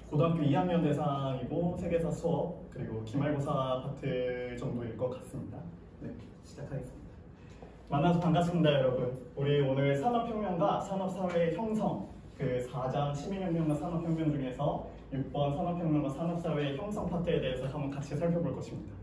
고등학교 2학년 대상이고 세계사 수업 그리고 기말고사 파트 정도일 것 같습니다. 네, 시작하겠습니다. 만나서 반갑습니다, 여러분. 우리 오늘 산업혁명과 산업사회의 형성 그 4장 시민혁명과 산업혁명 중에서 6번 산업혁명과 산업사회의 형성 파트에 대해서 한번 같이 살펴볼 것입니다.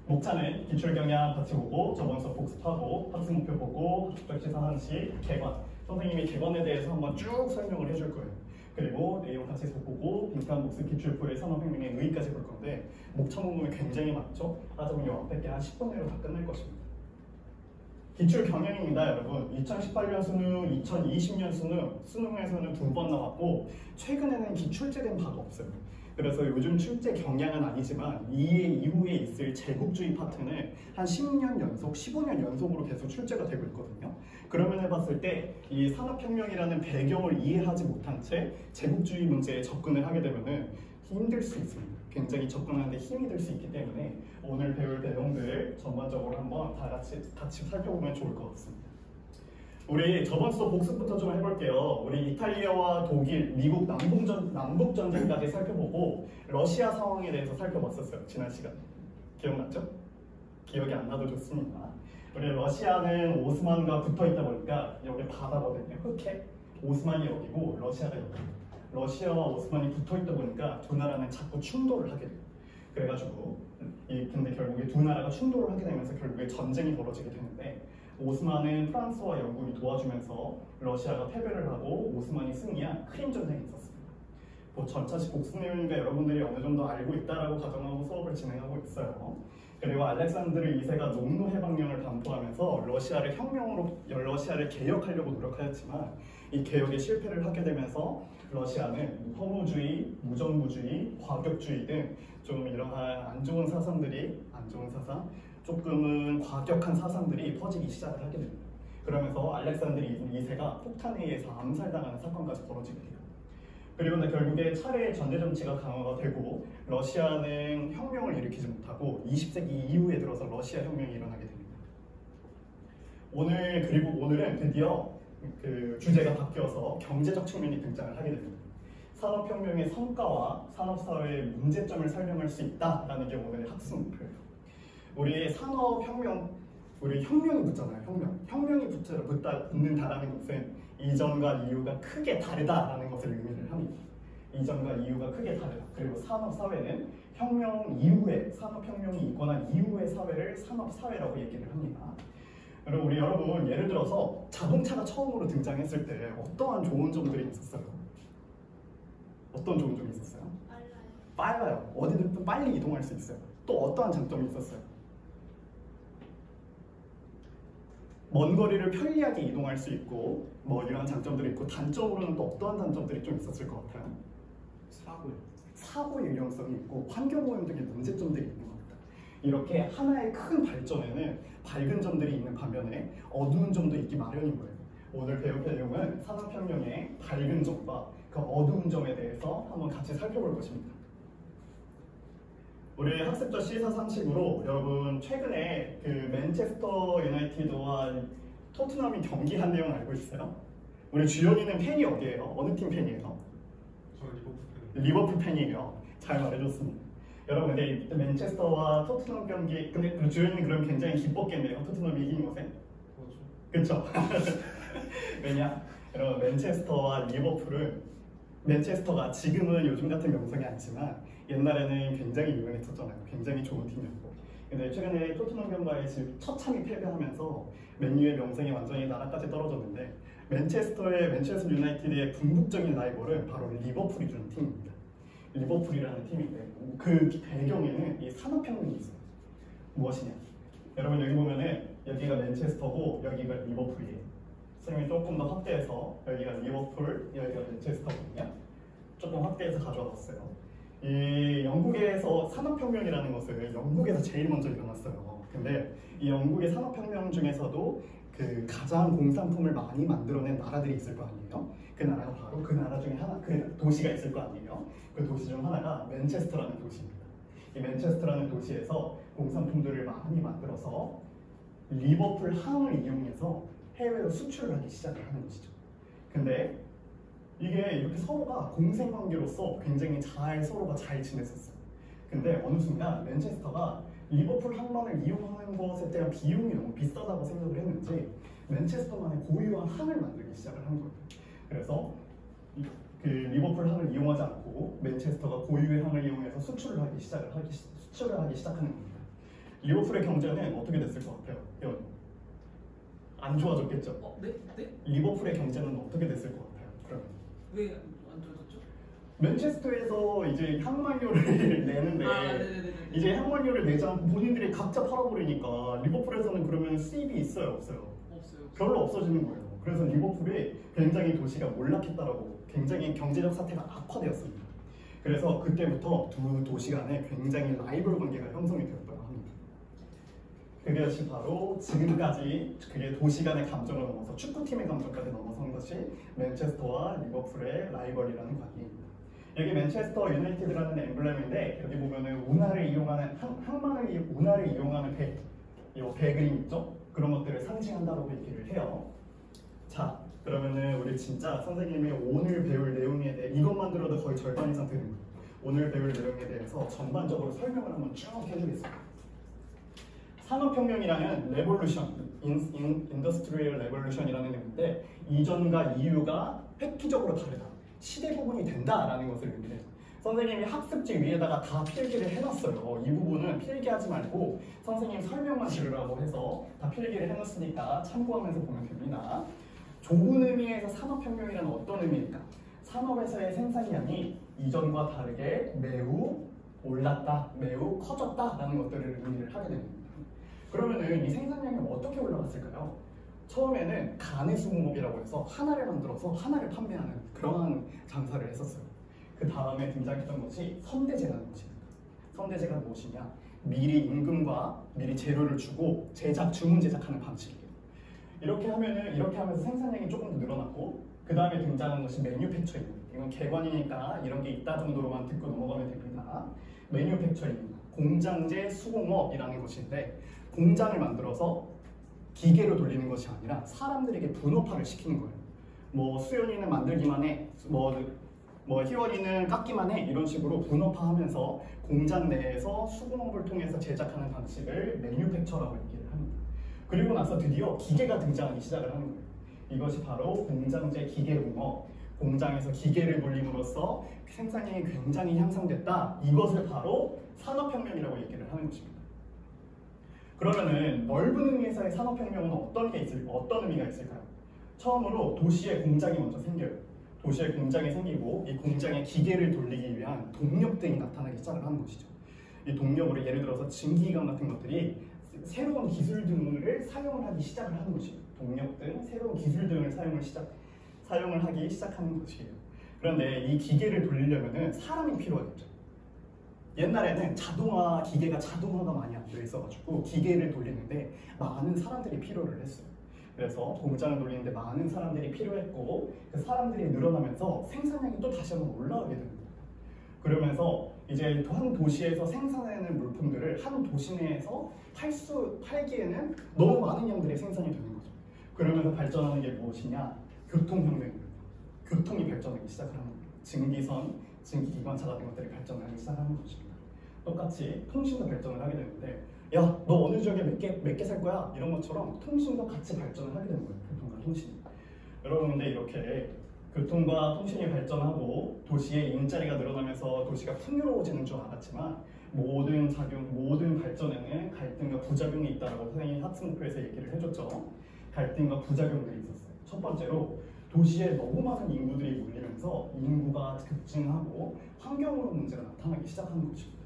목차는 기출경향 같이 보고 저번 수업 복습하고 학습 목표 보고 학습적 시사 상식, 개관 선생님이 개관에 대해서 한번 쭉 설명을 해줄 거예요. 그리고 내용 같이 보고 빈칸 복습 기출표의 산업혁명의 의의까지 볼 건데 목차 부분이 굉장히 많죠? 하자면 요 앞에 게 한 10분 내로 다 끝날 것입니다. 기출 경향입니다, 여러분. 2018년 수능, 2020년 수능에서는 2번 나왔고 최근에는 기출제된 바가 없어요. 그래서 요즘 출제 경향은 아니지만 이후에 있을 제국주의 파트는 한 10년 연속, 15년 연속으로 계속 출제가 되고 있거든요. 그러면 해봤을 때 이 산업혁명이라는 배경을 이해하지 못한 채 제국주의 문제에 접근을 하게 되면 힘들 수 있습니다. 굉장히 접근하는데 힘이 들 수 있기 때문에 오늘 배울 내용들 전반적으로 한번 다 같이 살펴보면 좋을 것 같습니다. 우리 저번 수업 복습부터 좀 해볼게요. 우리 이탈리아와 독일, 미국 남북전쟁까지 살펴보고 러시아 상황에 대해서 살펴봤었어요. 지난 시간에. 기억났죠? 기억이 안 나도 좋습니다. 우리 러시아는 오스만과 붙어있다 보니까 여기 바다거든요. 흑해. 오스만이 여기고 러시아가 여기. 러시아와 오스만이 붙어있다 보니까 두 나라는 자꾸 충돌을 하게 돼요. 그래가지고 근데 결국에 두 나라가 충돌을 하게 되면서 결국에 전쟁이 벌어지게 되는데 오스만은 프랑스와 영국이 도와주면서 러시아가 패배를 하고 오스만이 승리한 크림 전쟁이 있었습니다. 뭐 전차식 복습 내용이니까 여러분들이 어느 정도 알고 있다라고 가정하고 수업을 진행하고 있어요. 그리고 알렉산드르 2세가 농노 해방령을 반포하면서 러시아를 개혁하려고 노력하였지만 이 개혁에 실패를 하게 되면서 러시아는 허무주의, 무정부주의, 과격주의 등 좀 이러한 안 좋은 사상, 조금은 과격한 사상들이 퍼지기 시작을 하게 됩니다. 그러면서 알렉산드르 2세가 폭탄에 의해서 암살당하는 사건까지 벌어지게 돼요. 그리고 결국에 차례의 전제 정치가 강화가 되고 러시아는 혁명을 일으키지 못하고 20세기 이후에 들어서 러시아 혁명이 일어나게 됩니다. 오늘은 드디어 그 주제가 바뀌어서 경제적 측면이 등장을 하게 됩니다. 산업혁명의 성과와 산업사회의 문제점을 설명할 수 있다라는 게 오늘의 학습 목표예요. 우리 산업혁명, 우리 혁명이 붙잖아요. 혁명이 붙는다라는 것은 이전과 이후가 크게 다르다라는 것을 의미를 합니다. 이전과 이후가 크게 다르다. 그리고 산업사회는 산업혁명이 있고 난 이후의 사회를 산업사회라고 얘기를 합니다. 그리고 우리 여러분, 예를 들어서 자동차가 처음으로 등장했을 때 어떠한 좋은 점들이 있었어요? 어떤 좋은 점이 있었어요? 빨라요. 어디든 빨리 이동할 수 있어요. 또 어떠한 장점이 있었어요? 먼 거리를 편리하게 이동할 수 있고 뭐 이런 장점들이 있고 단점으로는 또 어떠한 단점들이 좀 있었을 것 같아요? 사고의 유용성이 있고 환경오염 등의 문제점들이 있는 겁니다. 이렇게 하나의 큰 발전에는 밝은 점들이 있는 반면에 어두운 점도 있기 마련인 거예요. 오늘 배울 내용은 산업혁명의 밝은 점과 그 어두운 점에 대해서 한번 같이 살펴볼 것입니다. 우리 학습적 시사 상식으로 여러분 최근에 그 맨체스터 유나이티드와 토트넘이 경기한 내용 알고 있어요? 우리 주연이는 팬이 어디예요? 어느 팀 팬이에요? 저 리버풀 팬이에요. 잘 말해줬습니다. 여러분 근데 맨체스터와 토트넘 경기 근데 주연이는 그럼 굉장히 기뻤겠네요. 토트넘이 이긴 것에. 그렇죠? 왜냐? 여러분 맨체스터와 리버풀은 맨체스터가 지금은 요즘 같은 명성이 아니지만 옛날에는 굉장히 유명했었잖아요. 굉장히 좋은 팀이었고. 근데 최근에 토트넘과의 처참히 패배하면서 맨유의 명성이 완전히 나락까지 떨어졌는데 맨체스터 유나이티드의 궁극적인 라이벌은 바로 리버풀이라는 팀입니다. 리버풀이라는 팀인데 그 배경에는 이 산업혁명이 있어요. 무엇이냐? 여러분 여기 보면은 여기가 맨체스터고 여기가 리버풀이에요. 선생님이 조금 더 확대해서 여기가 리버풀, 여기가 맨체스터거든요. 조금 확대해서 가져왔어요. 이 영국에서 산업혁명이라는 것을 영국에서 제일 먼저 일어났어요. 근데 이 영국의 산업혁명 중에서도 그 가장 공산품을 많이 만들어낸 나라들이 있을 거 아니에요? 그 나라가 바로 그 나라 중에 하나, 그 도시가 있을 거 아니에요? 그 도시 중 하나가 맨체스터라는 도시입니다. 이 맨체스터라는 도시에서 공산품들을 많이 만들어서 리버풀 항을 이용해서 해외로 수출을 하기 시작을 하는 것이죠. 근데 이게 이렇게 서로가 공생관계로서 굉장히 서로가 잘 지냈었어요. 근데 어느 순간 맨체스터가 리버풀 항만을 이용하는 것에 대한 비용이 너무 비싸다고 생각을 했는지 맨체스터만의 고유한 항을 만들기 시작을 한 거예요. 그래서 그 리버풀 항을 이용하지 않고 맨체스터가 고유의 항을 이용해서 수출을 하기 시작하는 겁니다. 리버풀의 경제는 어떻게 됐을 것 같아요? 회원? 안 좋아졌겠죠? 네? 네? 리버풀의 경제는 어떻게 됐을 것 같아요? 그러면 왜 안 좋아졌죠? 맨체스터에서 이제 항만료를 내는데 네네네네. 이제 항만료를 내지 않고 본인들이 각자 팔아버리니까 리버풀에서는 그러면 수입이 있어요? 없어요? 없어요. 별로 없어지는 거예요. 그래서 리버풀이 굉장히 도시가 몰락했다라고 굉장히 경제적 사태가 악화되었습니다. 그래서 그때부터 두 도시 간에 굉장히 라이벌 관계가 형성이 되었다고 합니다. 그것이 바로 지금까지 그게 도시 간의 감정을 넘어서 축구팀의 감정까지 넘어선 것이 맨체스터와 리버풀의 라이벌이라는 관계입니다. 여기 맨체스터 유나이티드라는 엠블렘인데 여기 보면은 운하를 이용하는 운하를 이용하는 배 그림 있죠? 그런 것들을 상징한다고 얘기를 해요. 자, 그러면은 우리 진짜 선생님이 오늘 배울 내용에 대해 이것만 들어도 거의 절반 이상 되는 거예요. 오늘 배울 내용에 대해서 전반적으로 설명을 한번 쭉 해주겠습니다. 산업혁명이라는 레볼루션, 인더스트리얼 레볼루션이라는 의미인데 이전과 이유가 획기적으로 다르다. 시대 구분이 된다라는 것을 의미해요. 선생님이 학습지 위에다가 다 필기를 해놨어요. 이 부분은 필기하지 말고 선생님 설명만 들으라고 해서 다 필기를 해놨으니까 참고하면서 보면 됩니다. 좁은 의미에서 산업혁명이란 어떤 의미일까? 산업에서의 생산량이 이전과 다르게 매우 올랐다, 매우 커졌다라는 것들을 의미를 하게 됩니다. 그러면은 이 생산량이 어떻게 올라갔을까요? 처음에는 간해수공업이라고 해서 하나를 만들어서 하나를 판매하는 그러한 장사를 했었어요. 그 다음에 등장했던 것이 선대제라는 것입니다. 선대제가 무엇이냐? 미리 임금과 미리 재료를 주고 주문 제작하는 방식이에요. 이렇게 하면서 생산량이 조금 더 늘어났고 그 다음에 등장한 것이 매뉴팩처입니다. 이건 개관이니까 이런 게 있다 정도로만 듣고 넘어가면 됩니다. 매뉴팩처입니다. 공장제 수공업이라는 것인데 공장을 만들어서 기계로 돌리는 것이 아니라 사람들에게 분업화를 시키는 거예요. 뭐 수연이는 만들기만 해, 뭐 희원이는 깎기만 해 이런 식으로 분업화하면서 공장 내에서 수공업을 통해서 제작하는 방식을 매뉴팩처라고 얘기를 합니다. 그리고 나서 드디어 기계가 등장하기 시작을 하는 거예요. 이것이 바로 공장제 기계공업, 공장에서 기계를 돌림으로써 생산량이 굉장히 향상됐다. 이것을 바로 산업혁명이라고 얘기를 하는 것입니다. 그러면은 넓은 의미에서의 산업혁명은 어떤 의미가 있을까요? 처음으로 도시에 공장이 먼저 생겨요. 도시에 공장이 생기고 이 공장에 기계를 돌리기 위한 동력등이 나타나기 시작을 하는 것이죠. 이 동력으로 예를 들어서 증기기관 같은 것들이 새로운 기술 등을 사용을 하기 시작을 하는 것이에요. 동력등, 새로운 기술 등을 사용을 하기 시작하는 것이에요. 그런데 이 기계를 돌리려면은 사람이 필요하겠죠. 옛날에는 기계가 자동화가 많이 안 돼 있어가지고 기계를 돌리는데 많은 사람들이 필요를 했어요. 그래서 공장을 돌리는데 많은 사람들이 필요했고 그 사람들이 늘어나면서 생산량이 또 다시 한번 올라가게 됩니다. 그러면서 이제 한 도시에서 생산하는 물품들을 한 도시 내에서 팔기에는 너무 많은 양들이 생산이 되는 거죠. 그러면서 발전하는 게 무엇이냐? 교통혁명입니다. 교통이 발전하기 시작을 하는 거예요. 증기선, 증기기관차 같은 것들이 발전하기 시작하는 것입니다. 똑같이 통신도 발전을 하게 되는데 야, 너 어느 지역에 몇 개 살 거야? 이런 것처럼 통신도 같이 발전을 하게 되는 거예요. 교통과 통신이. 여러분 근데 이렇게 교통과 통신이 발전하고 도시의 일자리가 늘어나면서 도시가 풍요로워지는 줄 알았지만 모든 발전에는 갈등과 부작용이 있다라고 선생님이 학습 목표에서 얘기를 해줬죠. 갈등과 부작용들이 있었어요. 첫 번째로 도시에 너무 많은 인구들이 몰리면서 인구가 급증하고 환경오염 문제가 나타나기 시작하는 것입니다.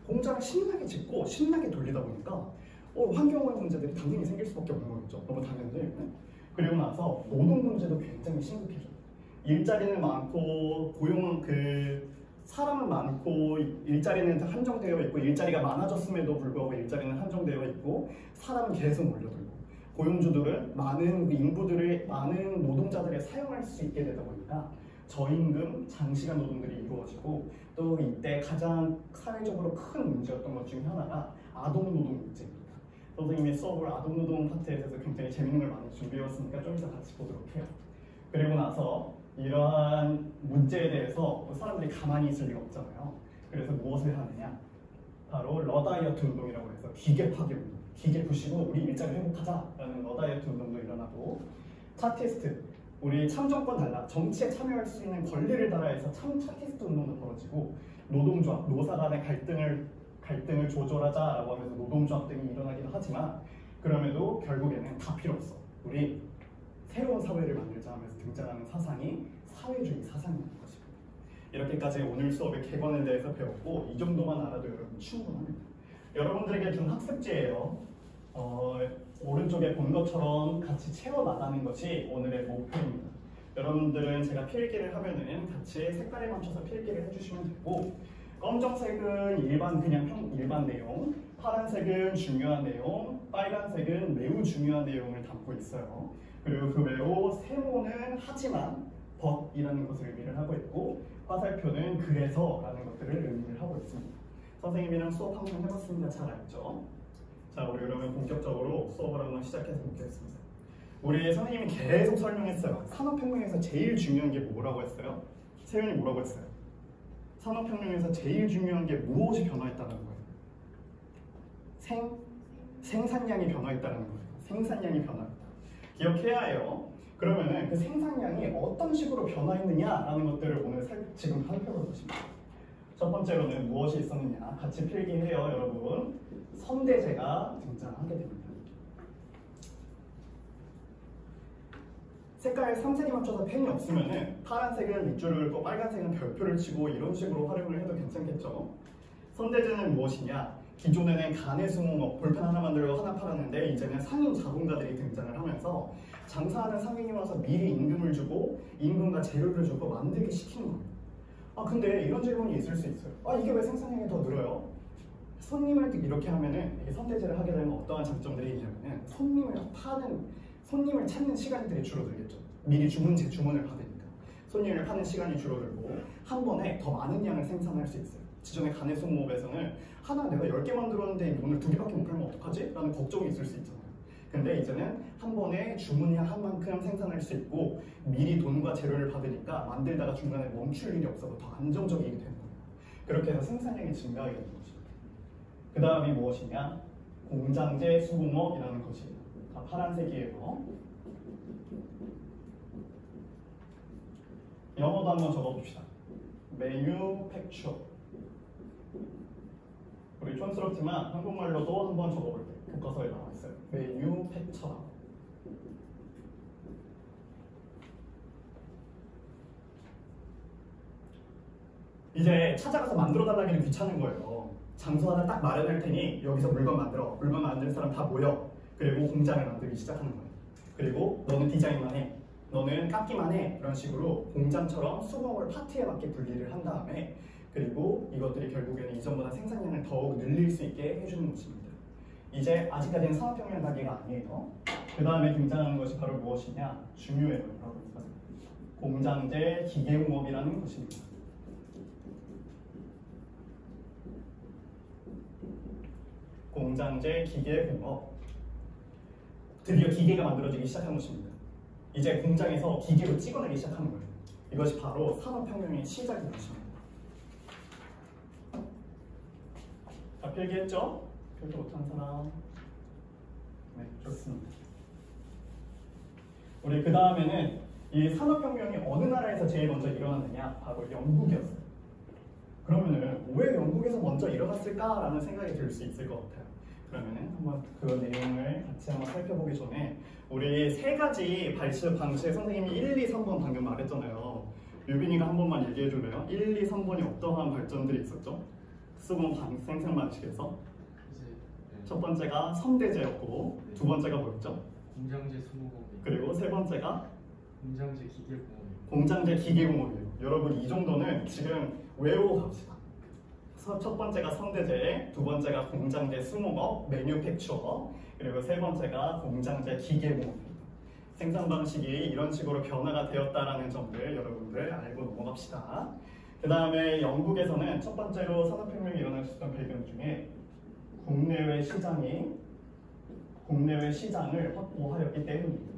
공장을 신나게 짓고 신나게 돌리다 보니까 환경오염 문제들이 당연히 생길 수밖에 없는 거겠죠. 너무 당연히. 그리고 나서 노동 문제도 굉장히 심각해져요. 일자리는 많고 사람은 많고 일자리는 한정되어 있고 일자리가 많아졌음에도 불구하고 일자리는 한정되어 있고 사람은 계속 몰려들고 고용주들은 많은 노동자들의 사용할 수 있게 되다 보니까 저임금, 장시간 노동들이 이루어지고 또 이때 가장 사회적으로 큰 문제였던 것 중에 하나가 아동노동 문제입니다. 선생님이 수업을 아동노동 파트에 대해서 굉장히 재밌는 걸 많이 준비해왔으니까 좀 이따 같이 보도록 해요. 그리고 나서 이러한 문제에 대해서 사람들이 가만히 있을 리가 없잖아요. 그래서 무엇을 하느냐? 바로 러다이어트 운동이라고 해서 기계 파괴 운동, 기계 부시고 우리 일자를 회복하자라는 러다이어트 운동도 일어나고, 차티스트, 우리 참정권 단락, 정치에 참여할 수 있는 권리를 달아해서 차티스트 운동도 벌어지고, 노동조합, 노사 간의 갈등을 조절하자라고 하면서 노동조합 등이 일어나기도 하지만, 그럼에도 결국에는 다 필요 없어. 우리 새로운 사회를 만들자 하면서 등장하는 사상이 사회주의 사상이라는 것입니다. 이렇게까지 오늘 수업의 개관에 대해서 배웠고, 이 정도만 알아도 여러분 충분합니다. 여러분들에게 준 학습지예요. 오른쪽에 본 것처럼 같이 채워나가는 것이 오늘의 목표입니다. 여러분들은 제가 필기를 하면은 같이 색깔에 맞춰서 필기를 해주시면 되고, 검정색은 일반 내용, 파란색은 중요한 내용, 빨간색은 매우 중요한 내용을 담고 있어요. 그리고 그 외로 세모는 하지만 but이라는 것을 의미를 하고 있고, 화살표는 그래서라는 것들을 의미를 하고 있습니다. 선생님이랑 수업 한번 해봤습니다. 잘 알죠? 자, 우리 그러면 본격적으로 수업을 한번 시작해서 보겠습니다. 우리 선생님이 계속 설명했어요. 산업혁명에서 제일 중요한 게 뭐라고 했어요? 세윤이 뭐라고 했어요? 산업혁명에서 제일 중요한 게 무엇이 변화했다는 거예요? 생산량이 변화했다는 거예요. 생산량이 변화했다. 기억해야 해요. 그러면은 그 생산량이 어떤 식으로 변화했느냐라는 것들을 오늘 지금 살펴볼 것입니다. 첫 번째로는 무엇이 있었느냐, 같이 필기해요, 여러분. 선대제가 등장하게 됩니다. 색깔 3색에 맞춰서 펜이 없으면은 파란색은 밑줄을 또 빨간색은 별표를 치고 이런 식으로 활용을 해도 괜찮겠죠. 선대제는 무엇이냐? 기존에는 가내수공업, 볼펜 하나 만들고 하나 팔았는데 이제는 상인 자본가들이 등장을 하면서 장사하는 상인이 와서 미리 임금을 주고 임금과 재료를 주고 만들게 시키는 거예요. 근데 이런 질문이 있을 수 있어요. 이게 왜 생산량이 더 늘어요? 손님을 이렇게 하면은, 이게 선대제를 하게 되면 어떠한 장점들이 있냐면은 손님을 찾는 시간들이 줄어들겠죠. 미리 주문을 받으니까 손님을 파는 시간이 줄어들고 한 번에 더 많은 양을 생산할 수 있어요. 기존의 가내수공업에서는 내가 10개 만들었는데 오늘 2개밖에 못 팔면 어떡하지? 라는 걱정이 있을 수 있잖아요. 근데 이제는 한 번에 주문량 한 만큼 생산할 수 있고 미리 돈과 재료를 받으니까 만들다가 중간에 멈출 일이 없어서 더 안정적이게 되는 거예요. 그렇게 해서 생산량이 증가하게 되는 것입니다. 그 다음이 무엇이냐? 공장제 수공업이라는 것이에요. 다 파란색이에요. 영어도 한번 적어봅시다. Manufacture. 우리 촌스럽지만 한국말로도 한번 적어볼게요. 교과서에 나와 있어요. Manufacture. 이제 찾아가서 만들어달라기는 귀찮은 거예요. 장소 하나 딱 마련할 테니 여기서 물건 만들어. 물건 만드는 사람 다 모여. 그리고 공장을 만들기 시작하는 거예요. 그리고 너는 디자인만 해. 너는 깎기만 해. 이런 식으로 공장처럼 수공업을 파트에 맞게 분리를 한 다음에, 그리고 이것들이 결국에는 이전보다 생산량을 더욱 늘릴 수 있게 해주는 것입니다. 이제 아직까지는 산업혁명 단계가 아니에요. 그 다음에 등장하는 것이 바로 무엇이냐? 중요해요. 공장제 기계공업이라는 것입니다. 공장제 기계공업. 드디어 기계가 만들어지기 시작한 것입니다. 이제 공장에서 기계로 찍어내기 시작하는 거예요. 이것이 바로 산업혁명의 시작인 것입니다. 다 필기했죠? 필기 못한 사람? 네, 좋습니다. 우리 그 다음에는 이 산업혁명이 어느 나라에서 제일 먼저 일어났느냐? 바로 영국이었어요. 그러면은 왜 영국에서 먼저 일어났을까라는 생각이 들 수 있을 것 같아요. 그러면은 한번 그 내용을 같이 한번 살펴보기 전에 우리 세 가지 발수 방식, 선생님이 1, 2, 3번 방금 말했잖아요. 유빈이가 한 번만 얘기해 줄래요? 1, 2, 3번이 어떠한 발전들이 있었죠? 수공 생산 방식에서 첫 번째가 선대제였고, 두 번째가 뭐였죠? 공장제 수공업. 그리고 세 번째가 공장제 기계공업. 공장제 기계공업이에요. 여러분 이 정도는 지금 외우고 갑시다. 첫 번째가 선대제, 두 번째가 공장제 수공업, 매뉴팩처어, 그리고 세 번째가 공장제 기계공업입니다. 생산 방식이 이런 식으로 변화가 되었다라는 점들 여러분들 알고 넘어갑시다. 그 다음에 영국에서는 첫 번째로 산업혁명이 일어났었던 배경 중에 국내외 시장을 확보하였기 때문입니다.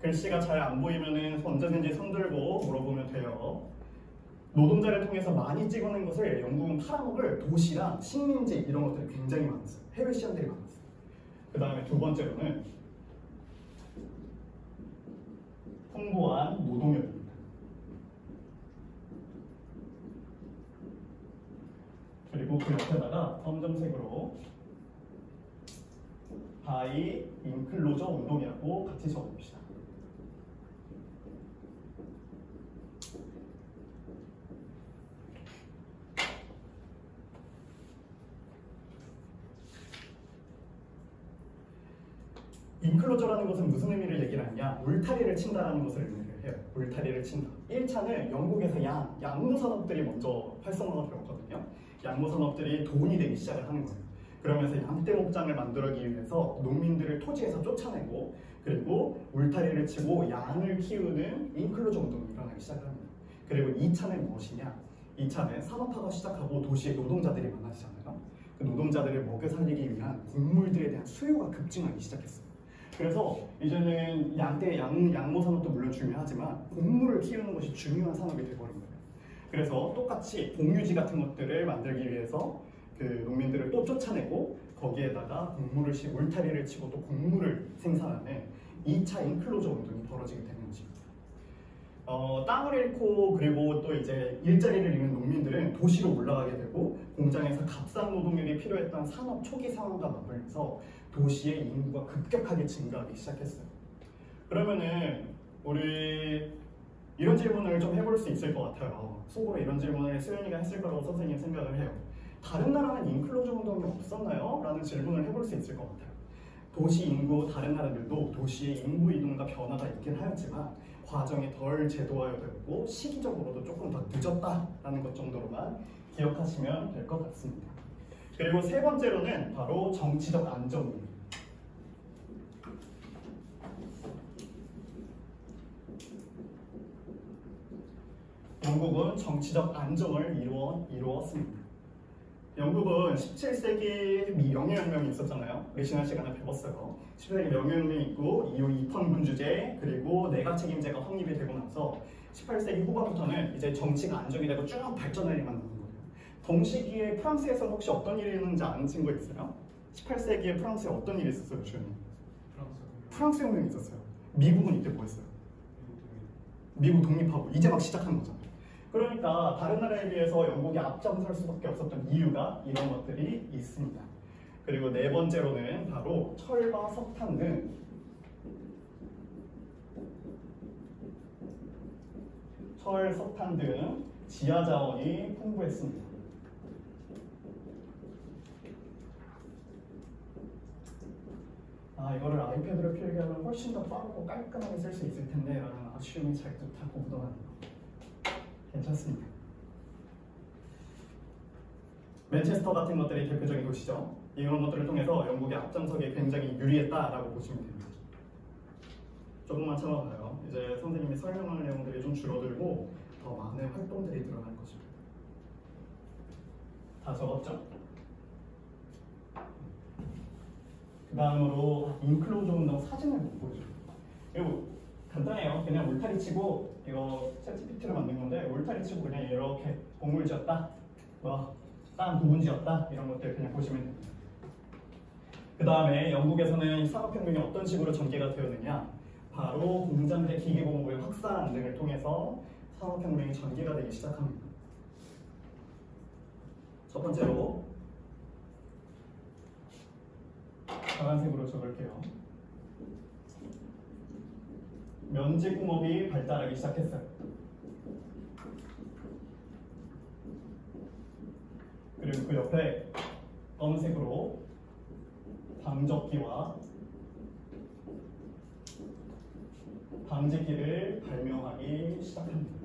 글씨가 잘 안 보이면은 언제든지 손 들고 물어보면 돼요. 노동자를 통해서 많이 찍어낸 것을 영국은 팔아먹을 도시랑 식민지 이런 것들이 굉장히 많았어요. 해외 시험들이 많았어요. 그 다음에 두 번째로는 풍부한 노동력입니다. 그리고 그 옆에다가 검정색으로 바이 인클로저 운동이라고 같이 적어봅시다. 인클로저라는 것은 무슨 의미를 얘기를 하느냐? 울타리를 친다라는 것을 의미를 해요. 울타리를 친다. 1차는 영국에서 양무 산업들이 먼저 활성화가 되었거든요. 양무 산업들이 돈이 되기 시작을 하는 거예요. 그러면서 양떼 목장을 만들기 위해서 농민들을 토지에서 쫓아내고 그리고 울타리를 치고 양을 키우는 인클로저 운동이 일어나기 시작합니다. 그리고 2차는 무엇이냐? 2차는 산업화가 시작하고 도시에 노동자들이 많아지잖아요. 그 노동자들을 먹여 살리기 위한 곡물들에 대한 수요가 급증하기 시작했어요. 그래서 이제는 양모 산업도 물론 중요하지만 곡물을 키우는 것이 중요한 산업이 되어버린 거예요. 그래서 똑같이 공유지 같은 것들을 만들기 위해서 그 농민들을 또 쫓아내고 거기에다가 울타리를 치고 또 곡물을 생산하는 2차 인클로저 운동이 벌어지게 되는 것입니다. 땅을 잃고 그리고 또 이제 일자리를 잃는 농민들은 도시로 올라가게 되고 공장에서 값싼 노동력이 필요했던 산업 초기 상황과 맞물려서 도시의 인구가 급격하게 증가하기 시작했어요. 그러면은 우리 이런 질문을 좀 해볼 수 있을 것 같아요. 속으로 이런 질문을 수연이가 했을 거라고 선생님 생각을 해요. 다른 나라는 인클로저 운동이 없었나요? 라는 질문을 해볼 수 있을 것 같아요. 도시 인구, 다른 나라들도 도시의 인구 이동과 변화가 있긴 하였지만 과정이 덜 제도화되었고 시기적으로도 조금 더 늦었다라는 것 정도로만 기억하시면 될 것 같습니다. 그리고 세 번째로는 바로 정치적 안정입니다. 영국은 정치적 안정을 이루었습니다. 영국은 17세기 명예혁명이 있었잖아요. 우리 지난 시간에 배웠어요. 17세기 명예혁명이 있고 이후 입헌군주제 그리고 내각 책임제가 확립이 되고 나서 18세기 후반부터는 이제 정치가 안정이 되고 쭉 발전할 일만 남은 거예요. 동시기에 프랑스에서는 혹시 어떤 일이 있는지 아는 친구 있어요? 18세기에 프랑스에 어떤 일이 있었어요, 주연이? 프랑스 혁명이 있었어요. 미국은 이때 뭐 했어요? 미국 독립하고 이제 막 시작한 거잖아요. 그러니까 다른 나라에 비해서 영국이 앞장설 수밖에 없었던 이유가 이런 것들이 있습니다. 그리고 네 번째로는 바로 철과 석탄 등 지하 자원이 풍부했습니다. 이거를 아이패드로 필기하면 훨씬 더 빠르고 깔끔하게 쓸 수 있을 텐데 라는 아쉬움이 잘듯하고 묻어나네요. 괜찮습니다. 맨체스터 같은 것들이 대표적인 도시죠. 이런 것들을 통해서 영국의 앞장서기에 굉장히 유리했다라고 보시면 됩니다. 조금만 참아봐요. 이제 선생님이 설명할 내용들이 좀 줄어들고 더 많은 활동들이 드러날 것입니다. 다 적었죠? 그 다음으로 인클로저 운동 사진을 못 보여줘요. 이거 간단해요. 그냥 울타리 치고 이거 챗GPT로 만든 건데 울타리 치고 그냥 이렇게 곡물 지었다, 땅 부분 지었다 이런 것들 그냥 보시면 됩니다. 그 다음에 영국에서는 산업혁명이 어떤 식으로 전개가 되었느냐, 바로 공장제 기계공업의 확산 등을 통해서 산업혁명이 전개가 되기 시작합니다. 첫 번째로 파란색으로 적을게요. 면직공업이 발달하기 시작했어요. 그리고 그 옆에 검은색으로 방적기와 방직기를 발명하기 시작합니다.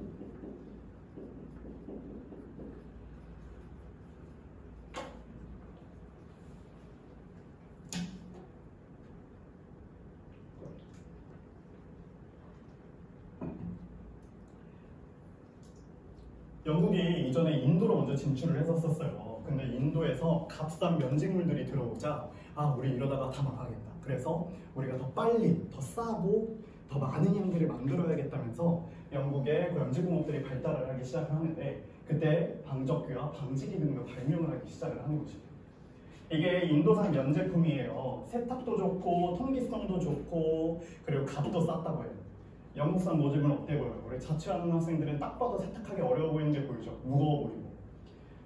영국이 이전에 인도로 먼저 진출을 했었어요. 근데 인도에서 값싼 면직물들이 들어오자 우리 이러다가 다 망하겠다. 그래서 우리가 더 빨리, 더 싸고 더 많은 양들을 만들어야겠다면서 영국의 그 연제공업들이 발달을 하기 시작을 하는데 그때 방적기와 방지기 등도 발명을 하기 시작을 하는 것입니다. 이게 인도산 면제품이에요. 세탁도 좋고 통기성도 좋고 그리고 값도 쌌다고 해요. 영국산 모집은 어때 보여요? 우리 자취하는 학생들은 딱 봐도 세탁하기 어려워 보이는 게 보이죠? 무거워 보이고.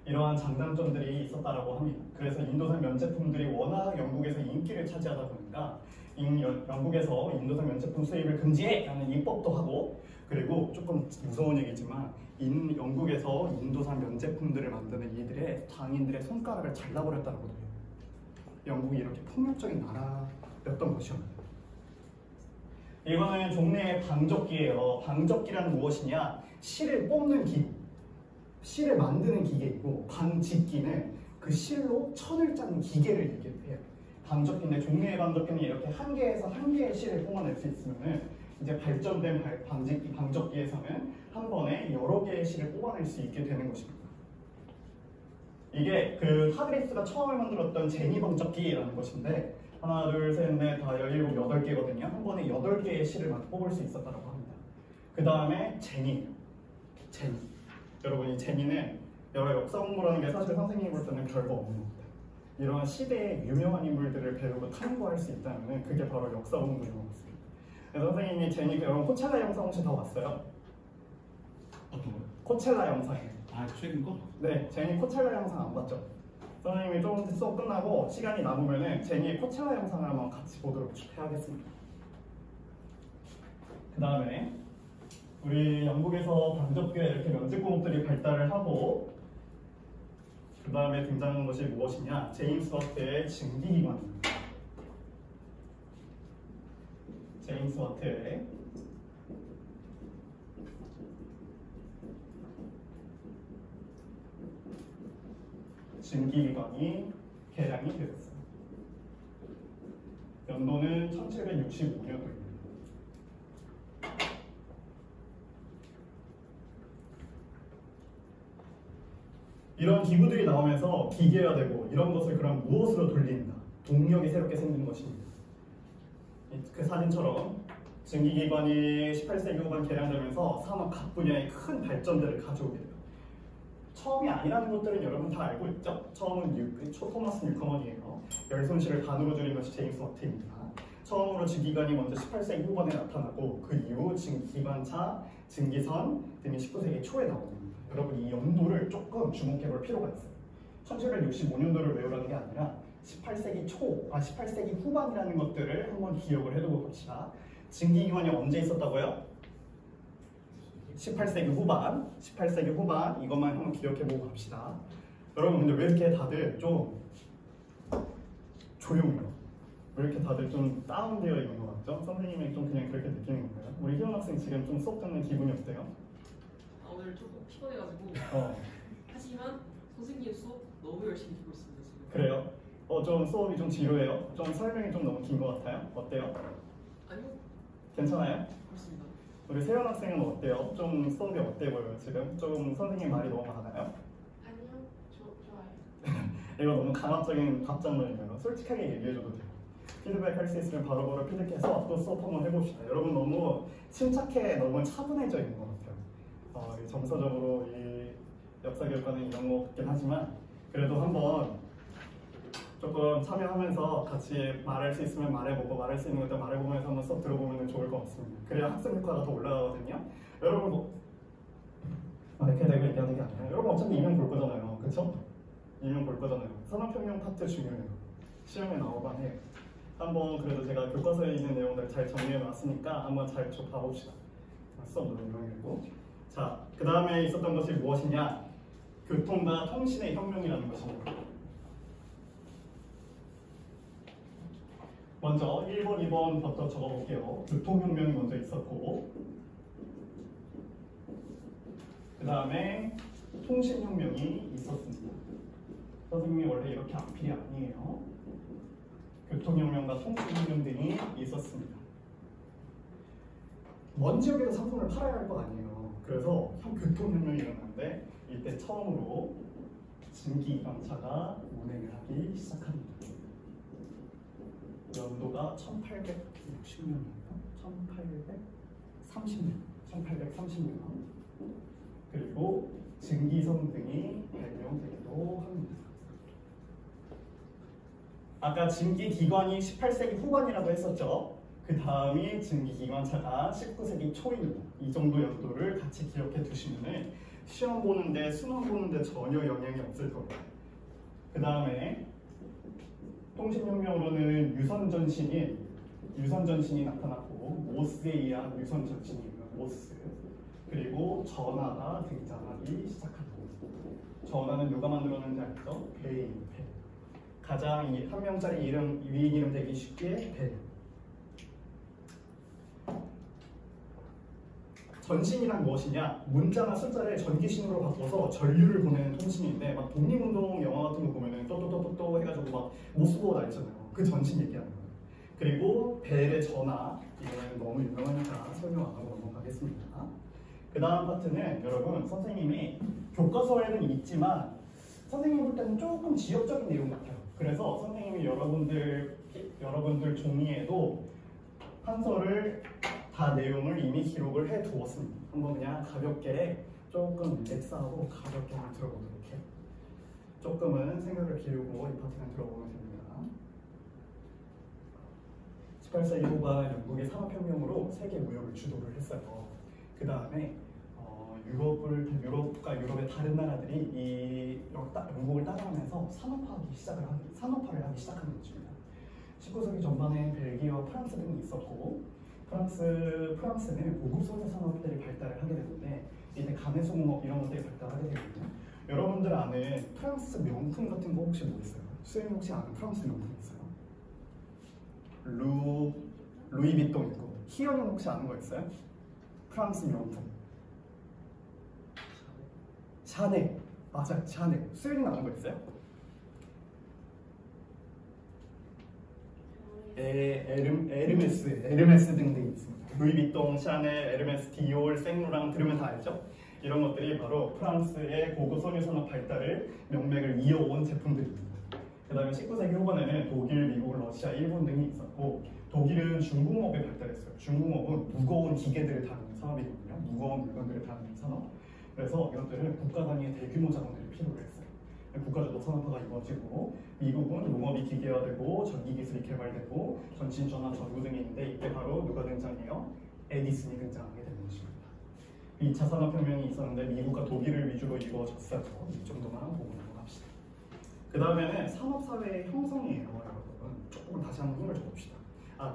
이러한 장단점들이 있었다라고 합니다. 그래서 인도산 면제품들이 워낙 영국에서 인기를 차지하다 보니까 영국에서 인도산 면제품 수입을 금지해! 라는 입법도 하고 그리고 조금 무서운 얘기지만 영국에서 인도산 면제품들을 만드는 이들의 당인들의 손가락을 잘라버렸다고 해요. 영국이 이렇게 폭력적인 나라였던 것이었는데 이거는 종래의 방적기예요. 방적기란 무엇이냐? 실을 뽑는 기구, 실을 만드는 기계이고 방직기는 그 실로 천을 짜는 기계를 얘기를 해요. 방적기인데 종래의 방적기는 이렇게 한 개에서 한 개의 실을 뽑아낼 수 있으면은 이제 발전된 방적기에서는 한 번에 여러 개의 실을 뽑아낼 수 있게 되는 것입니다. 이게 그 하드리스가 처음에 만들었던 제니 방적기라는 것인데 하나, 둘, 셋, 넷, 다 17, 8개거든요. 한 번에 8개의 실을 뽑을 수 있었다고 합니다. 그 다음에 제니. 여러분 이 제니는 여러 역사 공부라는 게 사실 선생님이 볼 때는 별거 없는 겁니다. 이러한 시대의 유명한 인물들을 배우고 탐구할 수 있다면 그게 바로 역사 공부인 것 같습니다. 그래서 선생님이 제니 여러분 코첼라 영상 혹시 다 봤어요? 어떤 거요? 코첼라 영상이에요. 아 최근 거? 네, 제니 코첼라 영상 안 봤죠? 선생님이 좀 수업 끝나고 시간이 남으면은 제니의 코첼라 영상을 한번 같이 보도록 해야겠습니다. 그 다음에 우리 영국에서 방적기에 이렇게 면직공업들이 발달을 하고 그 다음에 등장한 것이 무엇이냐? 제임스 와트의 증기기관입니다. 제임스 와트의 증기기관이 개량이 되었어요. 연도는 1765년도입니다. 이런 기구들이 나오면서 기계화되고 이런 것을 그럼 무엇으로 돌린다? 동력이 새롭게 생기는 것입니다. 그 사진처럼 증기기관이 18세기 후반 개량되면서 산업 각 분야의 큰 발전들을 가져오게 돼요. 처음이 아니라는 것들은 여러분 다 알고 있죠? 처음은 토마스 뉴커먼이에요. 열 손실을 반으로 줄인 것이 제임스 와트입니다. 처음으로 증기관이 먼저 18세기 후반에 나타나고 그 이후 증기관차, 증기선 등이 19세기 초에 나옵니다. 여러분 이 연도를 조금 주목해 볼 필요가 있어요. 1765년도를 외우라는 게 아니라 18세기 후반이라는 것들을 한번 기억을 해두고 봅시다. 증기기관이 언제 있었다고요? 18세기 후반 이것만 한번 기억해보고 갑시다. 여러분 근데 왜 이렇게 다들 좀 조용해요? 왜 이렇게 다들 좀 다운되어 있는 것 같죠? 선생님이 좀 그냥 그렇게 느끼는 건가요? 우리 희원 학생 지금 좀 수업 듣는 기분이 어때요? 오늘 조금 피곤해가지고 하지만 선생님 수업 너무 열심히 듣고 있습니다 지금. 그래요? 좀 수업이 좀 지루해요? 좀 설명이 좀 너무 긴 것 같아요? 어때요? 아니요. 괜찮아요? 그렇습니다. 우리 세연 학생은 어때요? 좀 수업이 어때 보여요 지금? 좀 선생님 말이 너무 많아요? 아니요, 좋아요. 이거 너무 강압적인 답장문이에요. 솔직하게 얘기해줘도 돼요. 피드백 할 수 있으면 바로바로 피드백해서 또 수업 한번 해봅시다. 여러분 너무 침착해, 너무 차분해져 있는 것 같아요. 정서적으로 이 역사교육과는 이런 거 같긴 하지만 그래도 한번 조금 참여하면서 같이 말할 수 있으면 말해보고 말할 수 있는 것들 말해보면서 한번 수업 들어보면 좋을 것 같습니다. 그래야 학습 효과가 더 올라가거든요. 여러분 이렇게 내가 얘기하는 게 아니라 여러분 어차피 이명 볼 거잖아요. 그쵸? 이명 볼 거잖아요. 산업혁명 파트 중요해요. 시험에 나오긴 해요. 한번 그래도 제가 교과서에 있는 내용들 잘 정리해 놨으니까 한번 잘 좀 봐봅시다. 수업 너무 유명했고. 자, 그 다음에 있었던 것이 무엇이냐? 교통과 통신의 혁명이라는 것입니다. 먼저 1번, 2번부터 적어볼게요. 교통혁명이 먼저 있었고 그 다음에 통신혁명이 있었습니다. 선생님이 원래 이렇게 앞필이 아니에요. 교통혁명과 통신혁명 등이 있었습니다. 먼 지역에도 상품을 팔아야 할 거 아니에요. 그래서 교통혁명이 일어났는데 이때 처음으로 증기기관차가 운행을 하기 시작합니다. 연도가 1860년이에요. 1830년. 그리고 증기성 등이 발명되기도 합니다. 아까 증기기관이 18세기 후반이라고 했었죠. 그 다음이 증기기관차가 19세기 초입니다. 이 정도 연도를 같이 기억해 두시면 시험 보는데 수능 보는데 전혀 영향이 없을 거예요. 그 다음에 통신혁명으로는 유선전신이 나타났고 모스에 의한 유선전신이에요. 모스. 그리고 전화가 등장하기 시작하고, 전화는 누가 만들었는지 알죠? 배. 가장 한 명짜리 위인 이름 되기 쉽게 배. 전신이란 무엇이냐? 문자나 숫자를 전기신호로 바꿔서 전류를 보내는 통신인데, 막 독립운동 영화 같은 거 보면은 또또또또 해가지고 막 모스 보고 다녔잖아요. 그 전신 얘기하는 거예요. 그리고 벨의 전화, 이거는 너무 유명하니까 설명 안 하고 넘어가겠습니다. 그 다음 파트는 여러분 선생님이 교과서에는 있지만 선생님 볼 때는 조금 지역적인 내용 같아요. 그래서 선생님이 여러분들 종이에도 한서를 다 내용을 이미 기록을 해 두었습니다. 한번 그냥 가볍게 조금 릴렉스하고 가볍게 한번 들어보도록 해요. 조금은 생각을 기울이고 이 파트는 들어보면 됩니다. 18세기 후반 영국의 산업혁명으로 세계 무역을 주도를 했어요. 그 다음에 유럽과 유럽의 다른 나라들이 이 영국을 따라가면서 산업화를 하기 시작하는 것입니다. 19세기 전반에 벨기에와 프랑스 등이 있었고, 프랑스는 고급 소재 산업들이 발달을 하게 되는데 이때 가내소공업 이런 것들이 발달하게 되거든요. 여러분들 아는 프랑스 명품 같은 거 혹시 뭐 있어요? 수영이 혹시 아는 프랑스 명품 있어요? 루이비통 있고, 희연형 혹시 아는 거 있어요? 프랑스 명품. 샤넬. 맞아요, 샤넬. 수영이 아는 거 있어요? 에르메스 등등 있습니다. 루이비통, 샤넬, 에르메스, 디올, 생로랑 들으면 다 알죠? 이런 것들이 바로 프랑스의 고급 소재 산업 발달을 명맥을 이어온 제품들입니다. 그 다음에 19세기 후반에는 독일, 미국, 러시아, 일본 등이 있었고, 독일은 중공업에 발달했어요. 중공업은 무거운 기계들을 다루는 산업이거든요. 무거운 물건들을 다루는 산업. 그래서 이것들은 국가 단위의 대규모 자본들이 필요로 했어요. 국가주도 산업화가 이루어지고, 미국은 농업이 기계화되고 전기기술이 개발되고 전신전화 전구 등이 있는데, 이때 바로 누가 등장해요? 에디슨이 등장하게 되는 것입니다. 2차 산업혁명이 있었는데 미국과 독일을 위주로 이루어졌어요. 이 정도만 보고 넘어갑시다. 그 다음에는 산업사회의 형성이에요. 여러분 조금 다시 한번 힘을 줘봅시다.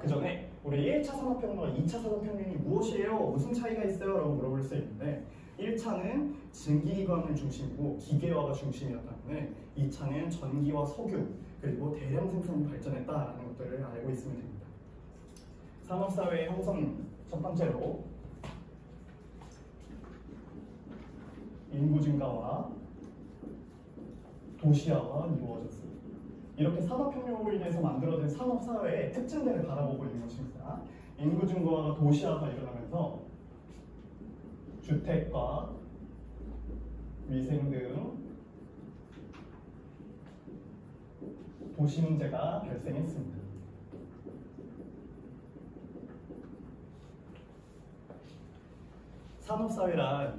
그 전에 우리 1차 산업혁명과 2차 산업혁명이 무엇이에요? 무슨 차이가 있어요? 라고 물어볼 수 있는데, 1차는 증기기관을 중심이고 기계화가 중심이었다면 2차는 전기와 석유 그리고 대량 생산이 발전했다라는 것들을 알고 있으면 됩니다. 산업사회의 형성 첫 번째로 인구 증가와 도시화가 이루어졌습니다. 이렇게 산업혁명으로 인해서 만들어진 산업사회의 특징들을 바라보고 있는 것입니다. 인구 증가와 도시화가 일어나면서 주택과 위생 등 도시 문제가 발생했습니다. 산업사회란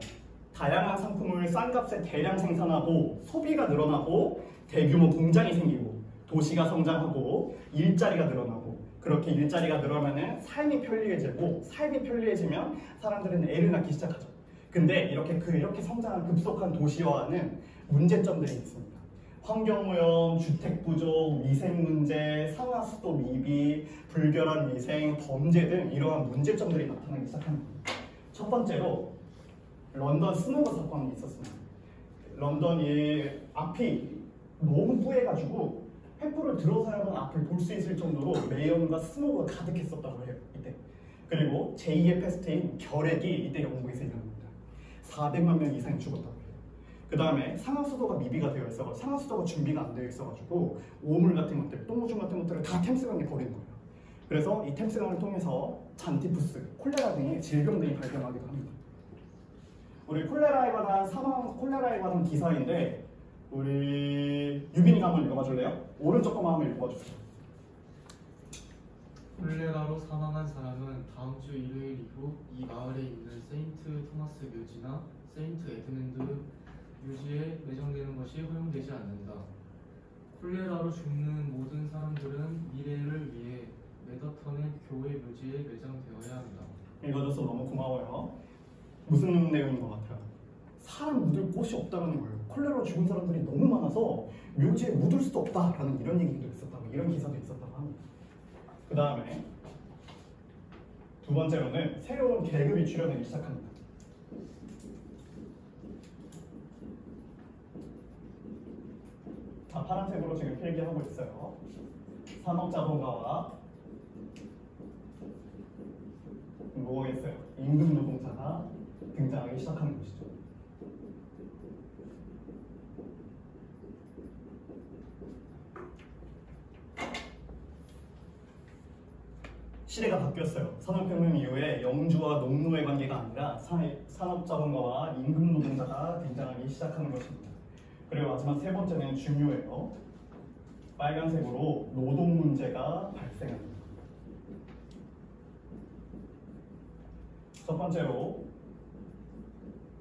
다양한 상품을 싼 값에 대량 생산하고 소비가 늘어나고 대규모 공장이 생기고 도시가 성장하고 일자리가 늘어나고, 그렇게 일자리가 늘어나면 삶이 편리해지면 사람들은 애를 낳기 시작하죠. 근데 이렇게 성장한 급속한 도시화는 문제점들이 있습니다. 환경오염, 주택 부족, 위생 문제, 상하수도 미비, 불결한 위생, 범죄 등 이러한 문제점들이 나타나기 시작합니다. 첫 번째로 런던 스모그 사건이 있었습니다. 런던이 앞이 너무 뿌해가지고 횃불을 들어서야만 앞을 볼 수 있을 정도로 매연과 스모그가 가득했었다고 해요. 이때. 그리고 제2의 패스트인 결핵이 이때 영국에서 일어납니다. 400만 명 이상이 죽었다고 해요. 그 다음에 상하수도가 미비가 되어 있어서 상하수도가 준비가 안 되어 있어가지고 오물 같은 것들, 똥오줌 같은 것들을 다 템스강에 버리는 거예요. 그래서 이 템스강을 통해서 잔티푸스, 콜레라 등의 질병들이 발병하기도 합니다. 우리 콜레라에 관한 기사인데, 우리 유빈이가 한번 읽어봐 줄래요? 오른쪽 거만 한번 읽어봐 주세요. 콜레라로 사망한 사람은 다음 주 일요일 이후 이 마을에 있는 세인트 토마스 묘지나 세인트 에드문드 묘지에 매장되는 것이 허용되지 않는다. 콜레라로 죽는 모든 사람들은 미래를 위해 메더턴의 교회 묘지에 매장되어야 한다. 읽어줘서 너무 고마워요. 무슨 내용인 것 같아요? 사람 묻을 곳이 없다는 거예요. 콜레라로 죽은 사람들이 너무 많아서 묘지에 묻을 수도 없다라는 이런 얘기도 있었다고, 이런 기사도 있었다고 합니다. 그 다음에 두 번째로는 새로운 계급이 출현하기 시작합니다. 자, 파란색으로 지금 필기하고 있어요. 산업자본가와 뭐겠어요? 임금 노동자가 등장하기 시작하는 것이죠. 시대가 바뀌었어요. 산업혁명 이후에 영주와 농노의 관계가 아니라 산업자본가와 임금 노동자가 등장하기 시작하는 것입니다. 그리고 마지막 세 번째는 중요해요. 빨간색으로 노동 문제가 발생합니다. 첫 번째로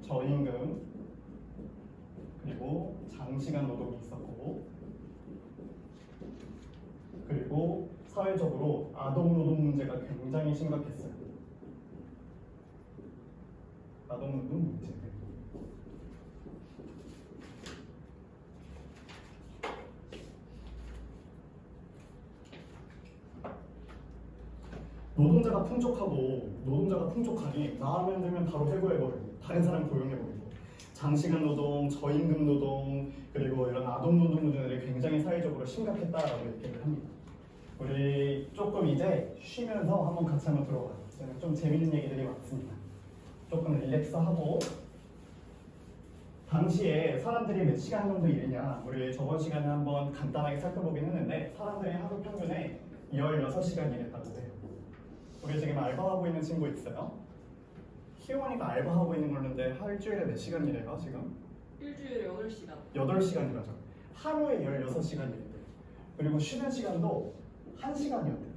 저임금 그리고 장시간 노동이 있었고, 그리고 사회적으로 아동노동 문제가 굉장히 심각했어요. 아동노동 문제. 노동자가 풍족하니 마음에 들면 바로 해고해버리고 다른 사람 고용해버리고 장시간 노동, 저임금 노동, 그리고 이런 아동노동 문제들이 굉장히 사회적으로 심각했다라고 얘기를 합니다. 우리 조금 이제 쉬면서 한번 같이 한번 들어봐요. 좀 재밌는 얘기들이 많습니다. 조금 릴렉스하고. 당시에 사람들이 몇 시간 정도 일했냐, 우리 저번 시간에 한번 간단하게 살펴보긴 했는데 사람들이 하루 평균에 16시간 일했다고 해요. 우리 지금 알바하고 있는 친구 있어요? 희원이가 알바하고 있는 걸로인데 일주일에 몇 시간 일해요 지금? 일주일에 8시간. 8시간 일하죠. 하루에 16시간 일해요. 그리고 쉬는 시간도 1시간이었대요.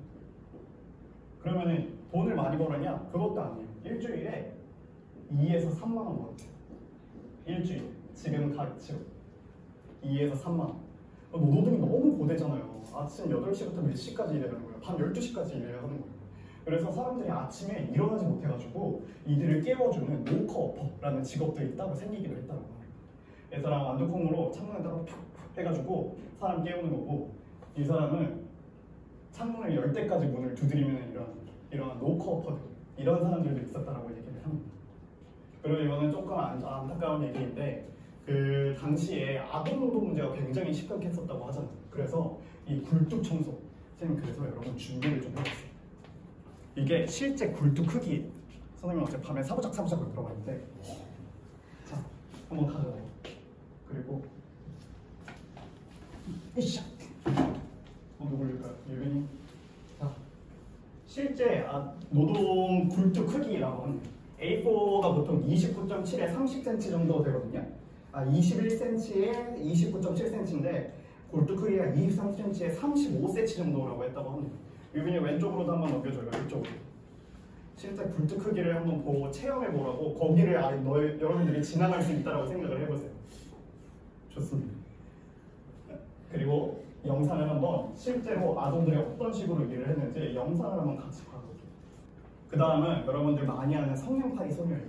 그러면은 돈을 많이 벌었냐? 그것도 아니에요. 일주일에 2에서 3만 원 벌었대요. 일주일. 지금 가치로 2에서 3만 원. 노동이 너무 고되잖아요. 아침 8시부터 몇 시까지 일하는 거예요. 밤 12시까지 일해야 하는 거예요. 그래서 사람들이 아침에 일어나지 못해가지고 이들을 깨워주는 노커어퍼라는 직업도 있다고 생기기도 했다고 합니다. 이 사람 완두콩으로 창문에다가 푹 해가지고 사람 깨우는 거고, 이 사람은 창문을 열 때까지 문을 두드리면 이런 노커어퍼들, 이런 사람들도 있었다라고 얘기를 합니다. 그리고 이거는 조금 안타까운 얘기인데, 그 당시에 아동노동 문제가 굉장히 심각했었다고 하잖아요. 그래서 이 굴뚝 청소, 선생님 그래서 여러분 준비를 좀 해봤어요. 이게 실제 굴뚝 크기, 선생님 어제 밤에 사부작사부작을 들어봤는데, 자 한번 가져와요. 그리고 이샤 누굴까요? 유빈이. 자, 실제 노동 굴뚝 크기라고 합니다. A4가 보통 29.7에 30cm 정도 되거든요. 21cm에 29.7cm인데 굴뚝 크기가 23cm에 35cm 정도라고 했다고 합니다. 유빈이 왼쪽으로도 한번 넘겨줘요. 이쪽으로. 실제 굴뚝 크기를 한번 보고 체험해보라고, 거기를 여러분들이 지나갈 수 있다고 생각을 해보세요. 좋습니다. 그리고 영상을 한번 실제로 아동들이 어떤 식으로 일을 했는지 영상을 한번 같이 봐볼게요. 그 다음은 여러분들 많이 아는 성냥팔이 소녀예요.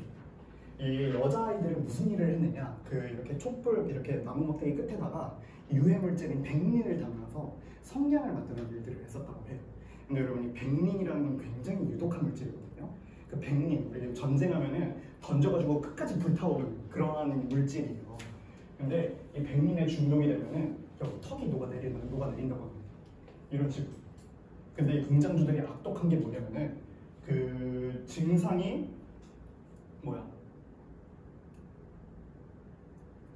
이 여자아이들이 무슨 일을 했느냐, 이렇게 촛불 이렇게 나무 막대기 끝에다가 유해물질인 백린을 담아서 성냥을 만드는 일들을 했었다고 해요. 근데 여러분, 이 백린이라는 건 굉장히 유독한 물질이거든요. 그 백린, 우리 전쟁하면은 던져가지고 끝까지 불타오르는 그러한 물질이에요. 근데 이 백린에 중독이 되면은 여기 턱이 녹아내린다고 합니다. 이런 식으로. 근데 이 공장주들이 악독한 게 뭐냐면은 그 증상이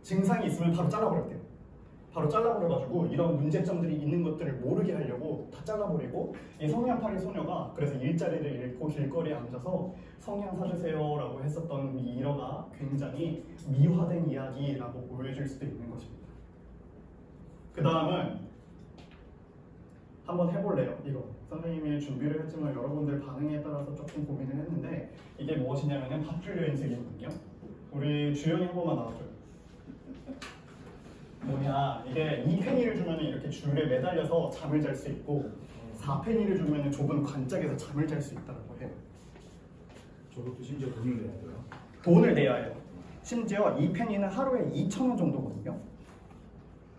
증상이 있으면 바로 잘라버렸대요. 바로 잘라버려가지고 이런 문제점들이 있는 것들을 모르게 하려고 다 잘라버리고, 이 성냥팔이 소녀가 그래서 일자리를 잃고 길거리에 앉아서 성냥 사주세요라고 했었던 이 일화가 굉장히 미화된 이야기라고 보여줄 수도 있는 것입니다. 그 다음은 한번 해볼래요. 이거 선생님이 준비를 했지만 여러분들 반응에 따라서 조금 고민을 했는데 이게 무엇이냐면은 밧줄 여행책이거든요. 우리 주연이 한 번만 나와줘요. 뭐냐, 이게 2페니를 주면 이렇게 줄에 매달려서 잠을 잘 수 있고 4페니를 주면 좁은 관짝에서 잠을 잘 수 있다고 해요. 저것도 심지어 돈을 내야 돼요. 돈을 내야 해요. 심지어 2페니는 하루에 2,000원 정도거든요.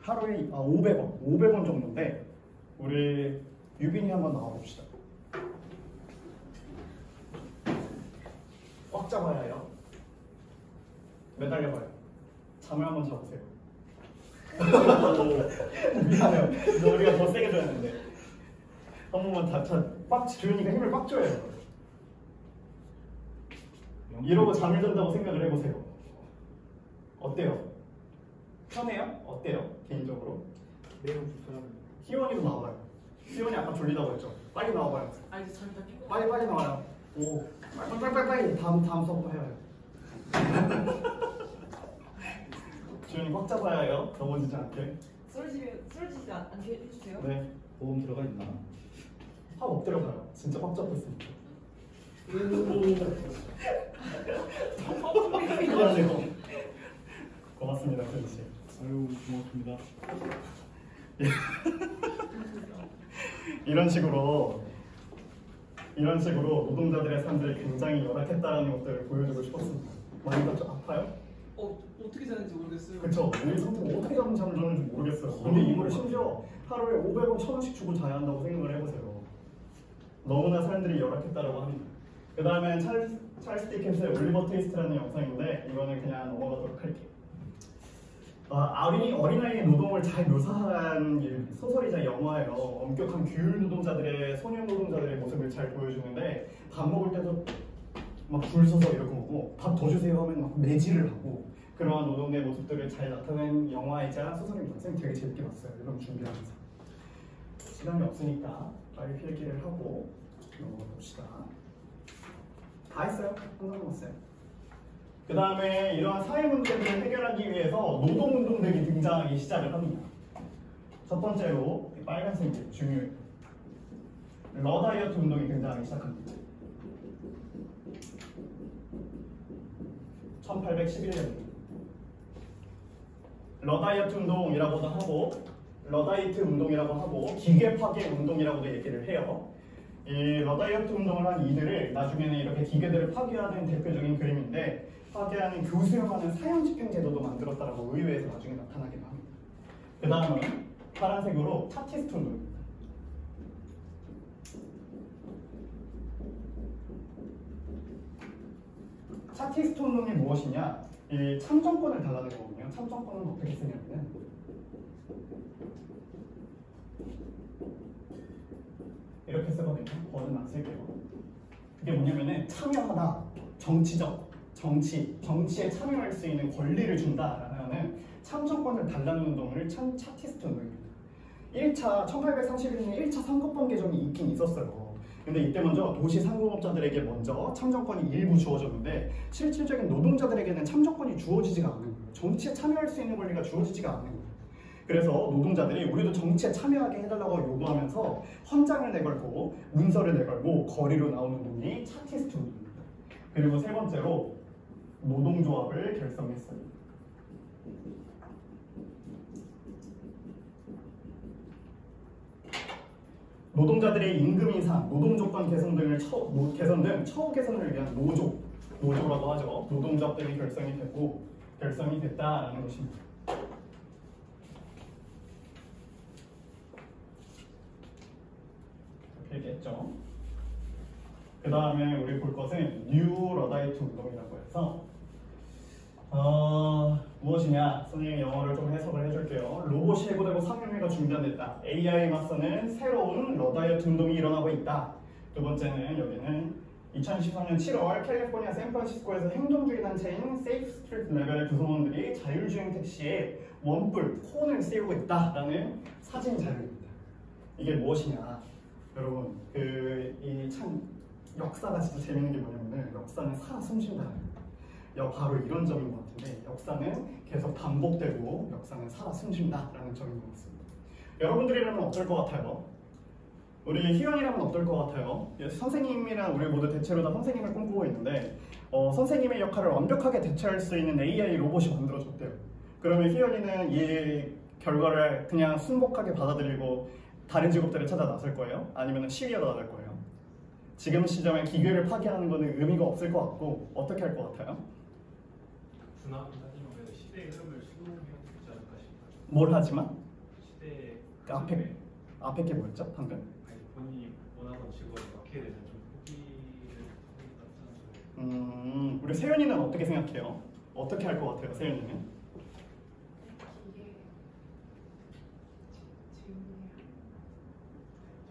하루에 500원 정도인데 우리 유빈이 한번 나와봅시다. 꽉 잡아야 해요. 매달려봐요. 잠을 한번 자보세요. 미안해요. 우리가 더 세게 줘야 되는데 한 번만 꽉 주연이가 힘을 꽉 줘야 해요. 이러고 잠을 잔다고 생각을 해보세요. 어때요? 편해요? 어때요? 개인적으로? 매우 불편합니다. 희원이도 나와봐요. 희원이 아까 졸리다고 했죠? 빨리 나와봐요. 아 이제 잠이 다 깬 거. 빨리 나와요. 오, 빨리 다음 수업 해요. 주연이 꽉 잡아야 해요. 넘어지지 않게. 쓰러지지 않게 해주세요. 네. 보험 들어가 있나? 확 엎드려봐요. 진짜 꽉 잡고 있습니다. 미안해요. 고맙습니다, 현 씨. 아유 고맙습니다. 이런 식으로 노동자들의 삶들이 굉장히 열악했다는 것들을 보여주고 싶었습니다. 많이 아파요? 어떻게 사는지 모르겠어요. 그쵸. 우리 선생님 어떻게 잠을 자는지 모르겠어요. 근데 이거를 심지어 하루에 500원, 1,000원씩 주고 자야 한다고 생각을 해보세요. 너무나 삶들이 열악했다라고 합니다. 그 다음에 찰스 디켄스의 올리버 트위스트라는 영상인데 이거는 그냥 넘어가도록 할게요. 어린아이의 노동을 잘 묘사한 소설이자 영화예요. 엄격한 규율 노동자들의, 소년 노동자들의 모습을 잘 보여주는데 밥 먹을 때도 막 줄 서서 이러고 오고 밥 더 주세요 하면 막 매질을 하고 그러한 노동의 모습들을 잘 나타낸 영화이자 소설입니다. 선생님 되게 재밌게 봤어요. 이런 준비하면서. 시간이 없으니까 빨리 필기를 하고 넘어가 봅시다. 다 했어요? 한번 남았어요. 그 다음에 이러한 사회 문제들을 해결하기 위해서 노동운동들이 등장하기 시작을 합니다. 첫 번째로 빨간색이 중요해요. 러다이어트 운동이 등장하기 시작합니다. 1811년입니다. 러다이어트 운동이라고도 하고 러다이트 운동이라고 하고 기계 파괴 운동이라고도 얘기를 해요. 이 러다이어트 운동을 한 이들을 나중에는 이렇게 기계들을 파괴하는 대표적인 그림인데 파괴하는 교수형하는 사형집행 제도도 만들었다라고 의회에서 나중에 나타나기도 합니다. 그 다음은 파란색으로 차티스트 운동입니다. 차티스트 운동이 무엇이냐? 이 참정권을 달라는 거거든요. 참정권은 어떻게 쓰냐면 이렇게 쓰거든요. 버는 안 쓸게요. 그게 뭐냐면은 참여하다, 정치에 참여할 수 있는 권리를 준다라는 참정권을 달라는 운동을 차티스트 운동입니다. 1831년에 1차 선거법 개정이 있긴 있었어요. 근데 이때 먼저 도시 상공업자들에게 먼저 참정권이 일부 주어졌는데 실질적인 노동자들에게는 참정권이 주어지지가 않는 거예요. 정치에 참여할 수 있는 권리가 주어지지가 않는 거예요. 그래서 노동자들이 우리도 정치에 참여하게 해달라고 요구하면서 헌장을 내걸고 문서를 내걸고 거리로 나오는 운동이 차티스트 운동입니다. 그리고 세 번째로 노동조합을 결성했어요. 노동자들의 임금 인상, 노동조건 개선 등 처우 개선을 위한 노조라고 하죠. 노동조합들이 결성이 됐다라는 것입니다. 얘기했죠. 그 다음에 우리 볼 것은 뉴 러다이트 운동이라고 해서 무엇이냐? 선생님이 영어를 좀 해석을 해줄게요. 로봇이 해고되고 상용회가 중단됐다. AI에 맞서는 새로운 러다이어트 운동이 일어나고 있다. 두 번째는 여기는 2013년 7월 캘리포니아 샌프란시스코에서 행동주의 단체인 세이프 스트리트 레벨의 구성원들이 자율주행 택시에 원뿔, 콘을 씌우고 있다라는 사진 자료입니다. 이게 무엇이냐? 여러분, 이 참 역사가 진짜 재밌는 게 뭐냐면은 역사는 살아 숨쉰다는 거예요. 바로 이런 점인 것 같은데 역사는 계속 반복되고 역사는 살아 숨쉰다라는 점인 것 같습니다. 여러분들이라면 어떨 것 같아요? 우리 희연이라면 어떨 것 같아요? 선생님이랑 우리 모두 대체로 다 선생님을 꿈꾸고 있는데 선생님의 역할을 완벽하게 대체할 수 있는 AI 로봇이 만들어졌대요. 그러면 희연이는 이 결과를 그냥 순복하게 받아들이고 다른 직업들을 찾아 나설 거예요? 아니면 시위하러 나갈 거예요? 지금 시점에 기계를 파괴하는 것은 의미가 없을 것 같고 어떻게 할 것 같아요? 분화하면 시대의 흐름을 수용해야 되지 않을까 싶어요. 뭘 하지만? 시대의 그 앞에 게 뭐였죠? 방금? 아니, 본인이 원하던 직업에 맞게 되면 좀 포기를 하는 것 같지 않아요? 우리 세연이는 어떻게 생각해요? 어떻게 할 것 같아요, 세연이는?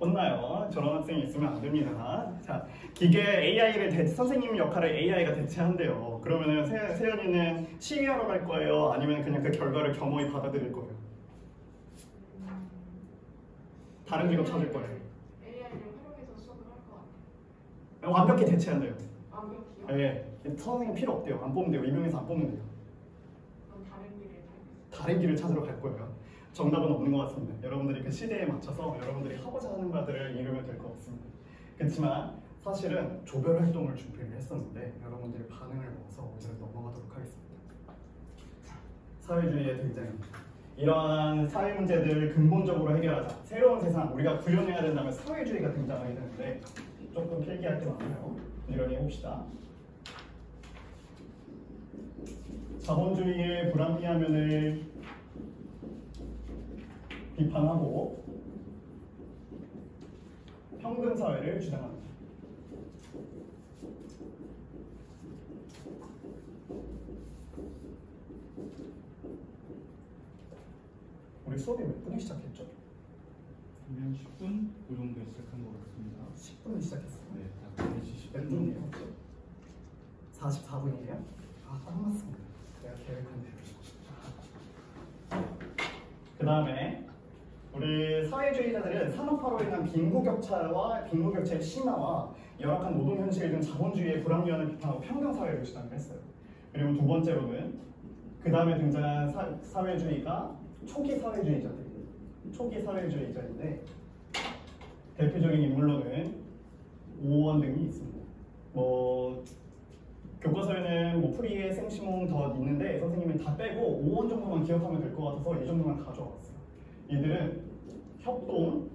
혼나요. 저런 학생이 있으면 안 됩니다. 자, 기계 AI를 선생님 역할을 AI가 대체한대요. 그러면은 세연이는 시위하러 갈 거예요? 아니면 그냥 그 결과를 겸허히 받아들일 거예요? 다른 직업 찾을 거예요? AI를 활용해서 수업을 할 것 같아요. 완벽히 대체한대요. 완벽히요? 네, 선생님 필요 없대요. 안 뽑으면 돼요. 임용해서 안 뽑으면 돼요. 그럼 다른 길을 가겠어요. 다른 길을 찾으러 갈 거예요. 정답은 없는 것 같습니다. 여러분들이 그 시대에 맞춰서 여러분들이 하고자 하는 바들을 이루면 될 것 같습니다. 그렇지만 사실은 조별 활동을 준비를 했었는데 여러분들이 반응을 먹어서 오늘은 넘어가도록 하겠습니다. 사회주의의 등장입니다. 이러한 사회 문제들을 근본적으로 해결하자. 새로운 세상, 우리가 구현해야 된다면 사회주의가 등장해야 되는데 조금 필기할 게 많아요. 부지런히 해봅시다. 자본주의의 불합리한 면을 비판하고 평등사회를 주장합니다. 우리 수업이 몇 분에 시작했죠? 한 10분 그 정도에 시작한 것 같습니다. 10분에 시작했어요. 네, 다 4시 몇 10분. 분이에요? 44분이에요? 아, 딱 맞습니다. 내가 계획한 대로. 그 다음에 우리 사회주의자들은 산업화로 인한 빈부격차의 심화와 열악한 노동 현실 등 자본주의의 불합리함을 비판하고 평등사회를 주장을 했어요. 그리고 두 번째로는 그 다음에 등장한 사회주의가 초기 사회주의자인데 대표적인 인물로는 오원 등이 있습니다. 교과서에는 프리에 생시몽 더 있는데 선생님이 다 빼고 5원 정도만 기억하면 될 것 같아서 이 정도만 가져왔어요. 이들은 협동,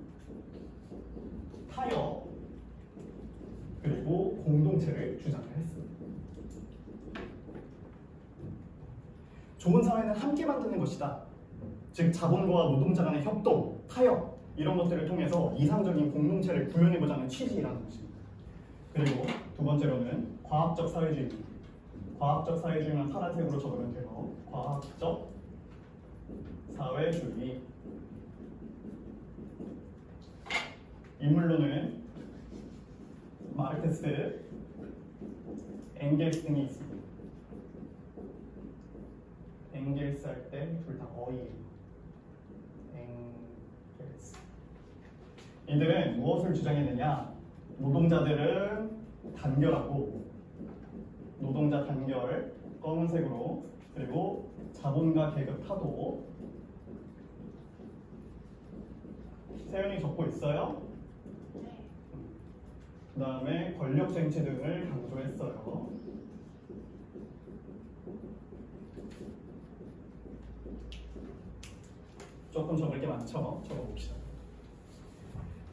타협, 그리고 공동체를 주장을 했습니다. 좋은 사회는 함께 만드는 것이다. 즉 자본과 노동자 간의 협동, 타협 이런 것들을 통해서 이상적인 공동체를 구현해보자는 취지라는 것입니다. 그리고 두 번째로는 과학적 사회주의입니다. 과학적 사회주의만 파란색으로 적으면 돼요. 과학적 사회주의. 인물로는 마르크스, 엥겔스 등이 있습니다. 엥겔스 할 때 둘 다 어이예요. 엥겔스. 이들은 무엇을 주장했느냐? 노동자들은 단결하고 노동자 단결 검은색으로 그리고 자본가 계급 타도 세연이 적고 있어요? 그 다음에 권력 쟁취 등을 강조했어요. 조금 적을 게 많죠? 적어봅시다.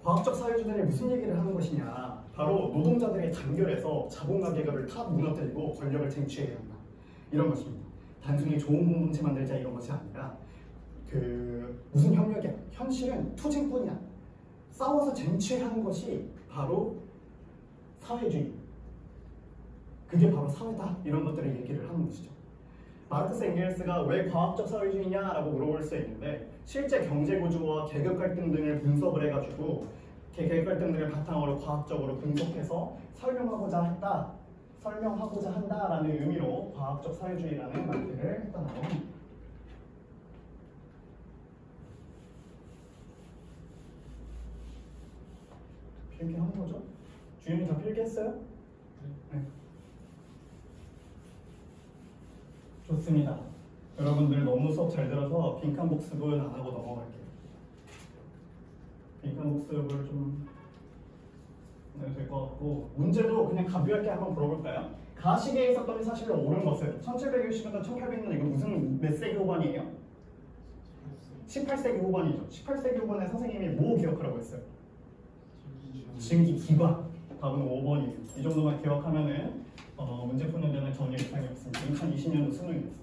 과학적 사회주의들이 무슨 얘기를 하는 것이냐? 바로 노동자들의 단결해서 자본가 계급을 다 무너뜨리고 권력을 쟁취해야 한다. 이런 것입니다. 단순히 좋은 공동체 만들자 이런 것이 아니라 무슨 협력이야? 현실은 투쟁뿐이야. 싸워서 쟁취하는 것이 바로 사회주의. 그게 바로 사회다. 이런 것들을 얘기를 하는 것이죠. 마르크스 엥겔스가 왜 과학적 사회주의냐라고 물어볼 수 있는데 실제 경제구조와 계급 갈등 등을 분석을 해가지고 계급 갈등 등을 바탕으로 과학적으로 분석해서 설명하고자 한다라는 의미로 과학적 사회주의라는 말들을 했다고 합니다. 필기한 거죠? 주인이 다 필기했어요? 네. 좋습니다. 여러분들 너무 수업 잘 들어서 빈칸 복습은 안 하고 넘어갈게요. 빈칸 복습을 좀 네, 될 것 같고 문제도 그냥 가볍게 한번 물어볼까요? 가시계에 있었던 사실로 옳은 것은 1760년부터 1800년 이거 무슨 몇 세기 후반이에요? 18세기 후반이죠. 18세기 후반에 선생님이 뭐 기억하라고 했어요? 증기 기관. 답은 5번이에요. 이 정도만 기억하면은 문제 푸는 데는 전혀 이상이 없습니다. 2020년도 수능이었어요.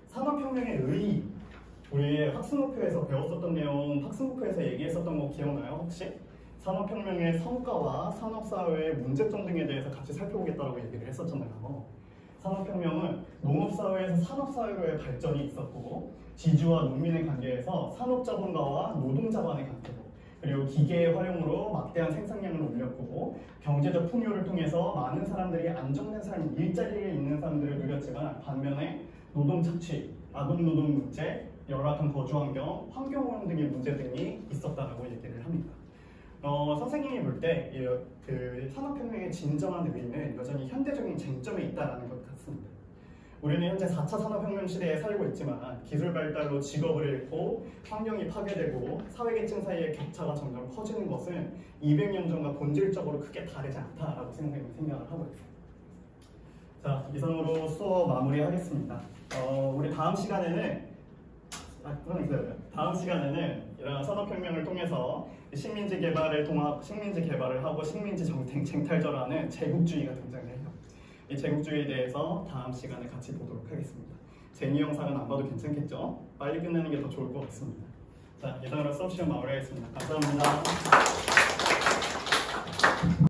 산업혁명의 의의. 우리 학습목표에서 배웠었던 내용, 학습목표에서 얘기했었던 거 기억나요? 혹시? 산업혁명의 성과와 산업사회의 문제점 등에 대해서 같이 살펴보겠다고 얘기를 했었잖아요. 산업혁명은 농업사회에서 산업사회로의 발전이 있었고 지주와 농민의 관계에서 산업자본가와 노동자간의 관계로 그리고 기계의 활용으로 막대한 생산량을 올렸고 경제적 풍요를 통해서 많은 사람들이 안정된 삶, 일자리에 있는 사람들을 누렸지만 반면에 노동 착취, 아동노동 문제, 열악한 거주환경, 환경오염 등의 문제 등이 있었다고 얘기를 합니다. 선생님이 볼 때 그 산업혁명의 진정한 의의는 여전히 현대적인 쟁점에 있다는 것 같습니다. 우리는 현재 4차 산업혁명 시대에 살고 있지만 기술 발달로 직업을 잃고 환경이 파괴되고 사회계층 사이의 격차가 점점 커지는 것은 200년 전과 본질적으로 크게 다르지 않다라고 생각을 하고 있습니다. 자, 이상으로 수업 마무리하겠습니다. 우리 다음 시간에는 이런 산업혁명을 통해서 식민지 개발을 하고 식민지 쟁탈전하는 제국주의가 등장해요. 이 제국주의에 대해서 다음 시간에 같이 보도록 하겠습니다. 제니 영상은 안 봐도 괜찮겠죠? 빨리 끝내는 게 더 좋을 것 같습니다. 자, 이상으로 수업 시간 마무리하겠습니다. 감사합니다.